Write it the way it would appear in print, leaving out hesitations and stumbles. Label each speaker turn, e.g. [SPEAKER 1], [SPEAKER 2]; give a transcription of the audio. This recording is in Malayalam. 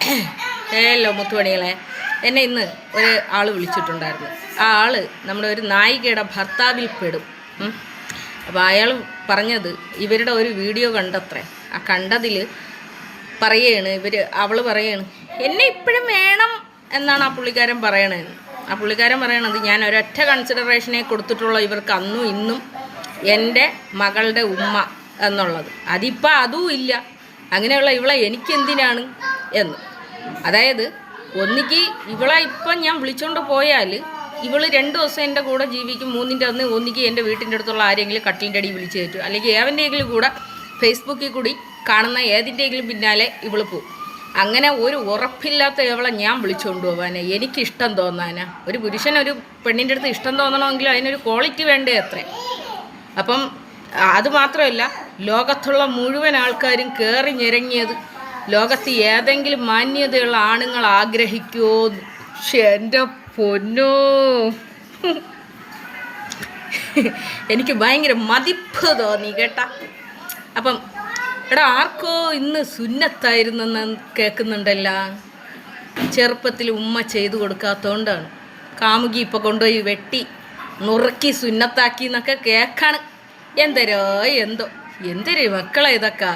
[SPEAKER 1] ഹലോ മുത്തുമണികളെ, എന്നെ ഇന്ന് ഒരു ആൾ വിളിച്ചിട്ടുണ്ടായിരുന്നു. ആ ആൾ നമ്മുടെ ഒരു നായികയുടെ ഭർത്താവിൽ പെടും. അപ്പോൾ അയാൾ പറഞ്ഞത് ഇവരുടെ ഒരു വീഡിയോ കണ്ടത്രേ. ആ കണ്ടതിൽ പറയാണ് അവൾ പറയാണ് എന്നെ ഇപ്പോഴും വേണം എന്നാണ് ആ പുള്ളിക്കാരൻ പറയണത്. ആ പുള്ളിക്കാരൻ പറയണത് ഞാൻ ഒരൊറ്റ കൺസിഡറേഷനെ കൊടുത്തിട്ടുള്ള ഇവർക്ക് അന്നും ഇന്നും എൻ്റെ മകളുടെ ഉമ്മ എന്നുള്ളത്. അതിപ്പോൾ അതും ഇല്ല. അങ്ങനെയുള്ള ഇവളെ എനിക്കെന്തിനാണ് എന്ന്. അതായത് ഒന്നിക്ക് ഇവളെ ഇപ്പം ഞാൻ വിളിച്ചുകൊണ്ട് പോയാൽ ഇവൾ 2 ദിവസം എൻ്റെ കൂടെ ജീവിക്കും. 3ൻ്റെ അന്ന് ഒന്നിക്ക് എൻ്റെ വീട്ടിൻ്റെ അടുത്തുള്ള ആരെങ്കിലും കട്ടിലിൻ്റെ അടി വിളിച്ച് കയറ്റും, അല്ലെങ്കിൽ ഏവൻ്റെയെങ്കിലും കൂടെ ഫേസ്ബുക്കിൽ കൂടി കാണുന്ന ഏതിൻ്റെയെങ്കിലും പിന്നാലെ ഇവൾ പോവും. അങ്ങനെ ഒരു ഉറപ്പില്ലാത്ത ഇവളെ ഞാൻ വിളിച്ചുകൊണ്ട് പോകാനാ എനിക്കിഷ്ടം തോന്നാനാ. ഒരു പുരുഷൻ ഒരു പെണ്ണിൻ്റെ അടുത്ത് ഇഷ്ടം തോന്നണമെങ്കിൽ അതിനൊരു ക്വാളിറ്റി വേണ്ടേ അത്രേ. അപ്പം അതുമാത്രമല്ല, ലോകത്തുള്ള മുഴുവൻ ആൾക്കാരും കയറി ഞെരങ്ങിയത് ലോകത്ത് ഏതെങ്കിലും മാന്യതയുള്ള ആണുങ്ങൾ ആഗ്രഹിക്കുമോ? പക്ഷെ എൻ്റെ പൊന്നോ, എനിക്ക് ഭയങ്കര മതിപ്പ് തോന്നി കേട്ടാ. അപ്പം എടാ, ആർക്കോ ഇന്ന് സുന്നത്തായിരുന്നെന്ന് കേൾക്കുന്നുണ്ടല്ല. ചെറുപ്പത്തിൽ ഉമ്മ ചെയ്തു കൊടുക്കാത്തതുകൊണ്ടാണ് കാമുകി ഇപ്പം കൊണ്ടുപോയി വെട്ടി നുറുക്കി സുന്നത്താക്കി എന്നൊക്കെ കേൾക്കാണ്. എന്തരോ എന്തൊരു മക്കളെ ഇതൊക്കെ.